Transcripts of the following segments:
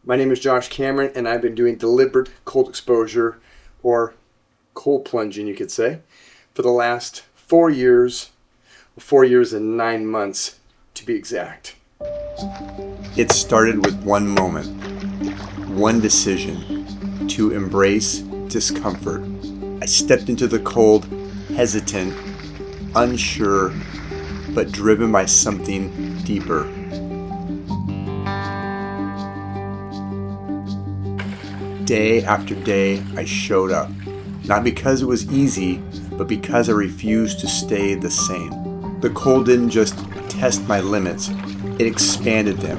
My name is Josh Cameron, and I've been doing deliberate cold exposure, or cold plunging, you could say, for the last 4 years, 4 years and 9 months to be exact. It started with one moment, one decision to embrace discomfort. I stepped into the cold, hesitant, unsure, but driven by something deeper. Day after day, I showed up. Not because it was easy, but because I refused to stay the same. The cold didn't just test my limits, it expanded them.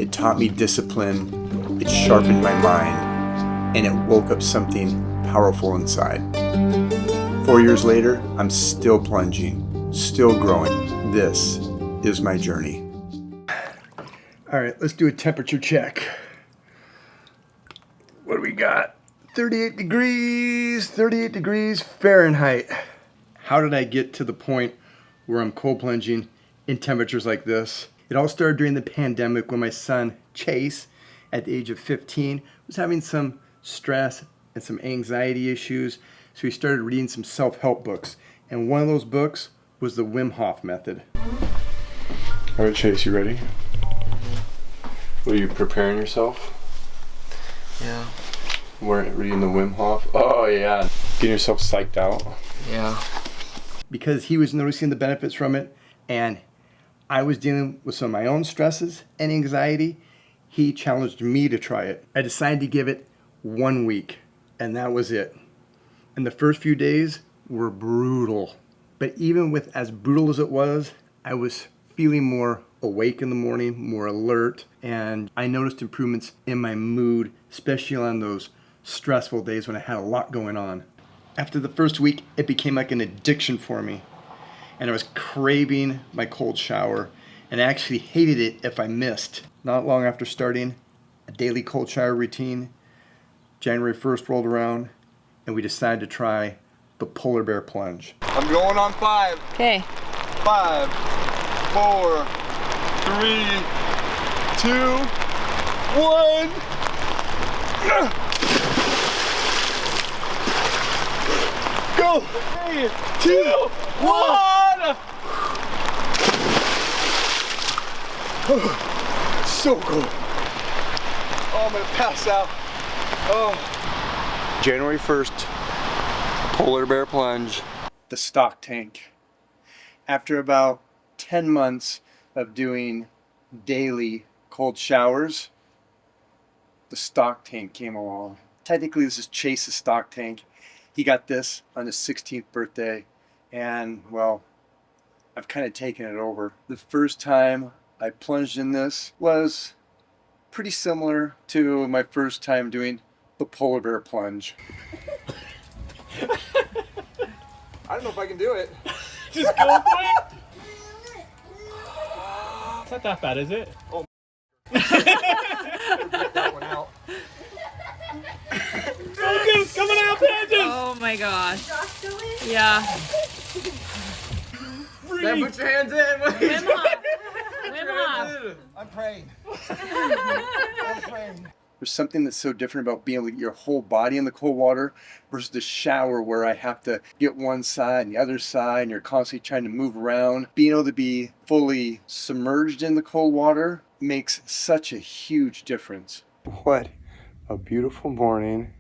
It taught me discipline, it sharpened my mind, and it woke up something powerful inside. 4 years later, I'm still plunging, still growing. This is my journey. All right, let's do a temperature check. What do we got? 38 degrees Fahrenheit. How did I get to the point where I'm cold plunging in temperatures like this? It all started during the pandemic when my son, Chase, at the age of 15, was having some stress and some anxiety issues. So he started reading some self-help books. And one of those books was the Wim Hof method. All right, Chase, you ready? Are you preparing yourself? Yeah. We're reading the Wim Hof. Oh yeah. Getting yourself psyched out. Yeah. Because he was noticing the benefits from it, and I was dealing with some of my own stresses and anxiety, he challenged me to try it. I decided to give it 1 week, and that was it. And the first few days were brutal. But even with as brutal as it was, I was feeling more awake in the morning, more alert, and I noticed improvements in my mood, especially on those stressful days when I had a lot going on. After the first week, it became like an addiction for me, and I was craving my cold shower, and I actually hated it if I missed. Not long after starting a daily cold shower routine, January 1st rolled around, and we decided to try the polar bear plunge. I'm going on 5. Okay. 5, 4, 3, 2, 1. Go! 3, 2, 1. So cool. Oh, I'm gonna pass out. Oh. January 1st, polar bear plunge. The stock tank. After about 10 months of doing daily cold showers, the stock tank came along. Technically, this is Chase's stock tank. He got this on his 16th birthday, and well, I've kind of taken it over. The first time I plunged in this was pretty similar to my first time doing the polar bear plunge. I don't know if I can do it. Just go for it. It's not that bad, is it? Oh. That one out. It's coming out, Tangent! Oh my gosh. Yeah. Then put your hands in. Wim Hof. Wim Hof. I'm praying. I'm praying. There's something that's so different about being able to get your whole body in the cold water versus the shower where I have to get one side and the other side and you're constantly trying to move around. Being able to be fully submerged in the cold water makes such a huge difference. What a beautiful morning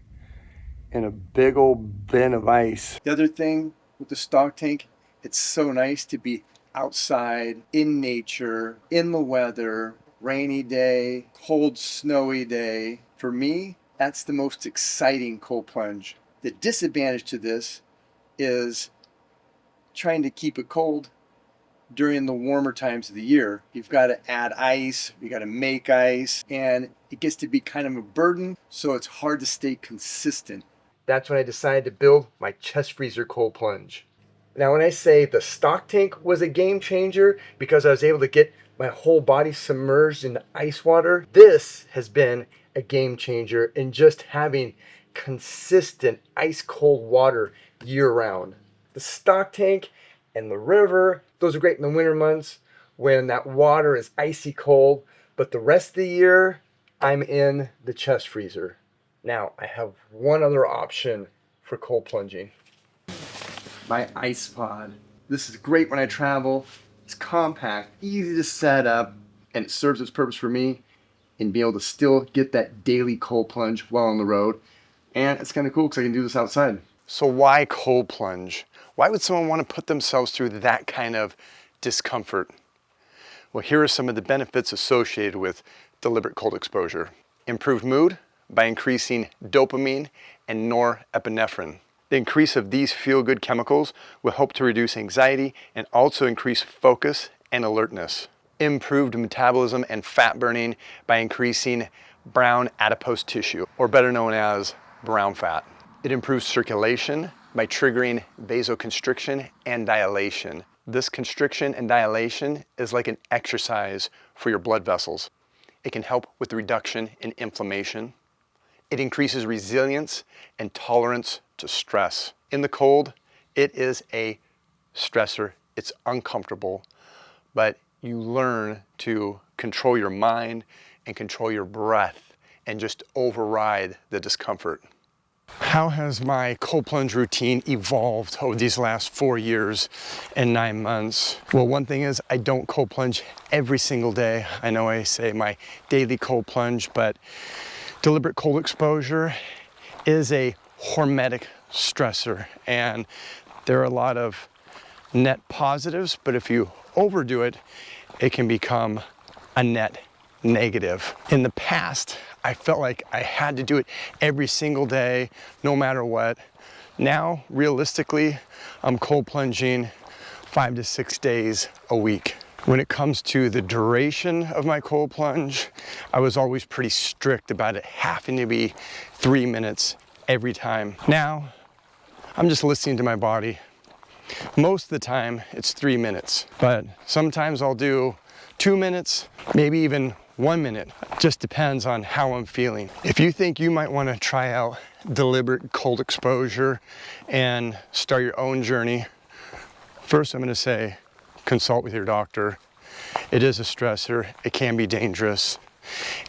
in a big old bin of ice. The other thing with the stock tank, it's so nice to be outside, in nature, in the weather, rainy day, cold, snowy day. For me, that's the most exciting cold plunge. The disadvantage to this is trying to keep it cold during the warmer times of the year. You've got to add ice, you got to make ice, and it gets to be kind of a burden, so it's hard to stay consistent. That's when I decided to build my chest freezer cold plunge. Now, when I say the stock tank was a game changer because I was able to get my whole body submerged in ice water, this has been a game changer in just having consistent ice cold water year round. The stock tank and the river, those are great in the winter months when that water is icy cold, but the rest of the year, I'm in the chest freezer. Now, I have one other option for cold plunging. My ice pod. This is great when I travel. It's compact, easy to set up, and it serves its purpose for me in being able to still get that daily cold plunge while on the road. And it's kind of cool because I can do this outside. So why cold plunge? Why would someone want to put themselves through that kind of discomfort? Well, here are some of the benefits associated with deliberate cold exposure. Improved mood by increasing dopamine and norepinephrine. The increase of these feel-good chemicals will help to reduce anxiety and also increase focus and alertness. Improved metabolism and fat burning by increasing brown adipose tissue, or better known as brown fat. It improves circulation by triggering vasoconstriction and dilation. This constriction and dilation is like an exercise for your blood vessels. It can help with the reduction in inflammation. It increases resilience and tolerance to stress. In the cold, it is a stressor. It's uncomfortable, but you learn to control your mind and control your breath and just override the discomfort. How has my cold plunge routine evolved over these last 4 years and 9 months? Well, one thing is I don't cold plunge every single day. I know I say my daily cold plunge, but deliberate cold exposure is a hormetic stressor, and there are a lot of net positives, but if you overdo it, it can become a net negative. In the past, I felt like I had to do it every single day, no matter what. Now, realistically, I'm cold plunging 5 to 6 days a week. When it comes to the duration of my cold plunge, I was always pretty strict about it having to be 3 minutes every time. Now, I'm just listening to my body. Most of the time, it's 3 minutes, but sometimes I'll do 2 minutes, maybe even 1 minute. It just depends on how I'm feeling. If you think you might want to try out deliberate cold exposure and start your own journey, first I'm going to say, consult with your doctor. It is a stressor. It can be dangerous.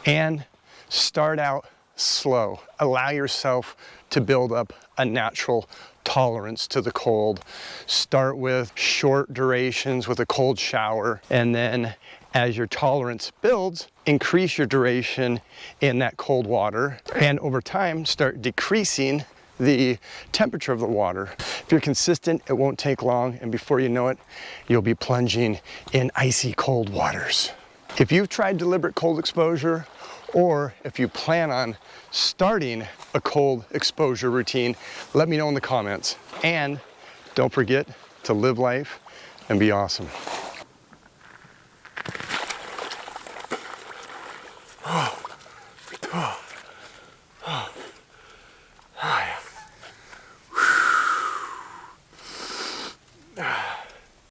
And start out slow. Allow yourself to build up a natural tolerance to the cold. Start with short durations with a cold shower, and then as your tolerance builds, increase your duration in that cold water, and over time start decreasing the temperature of the water. If you're consistent, it won't take long, and before you know it, you'll be plunging in icy cold waters. If you've tried deliberate cold exposure, or if you plan on starting a cold exposure routine, let me know in the comments. And don't forget to live life and be awesome.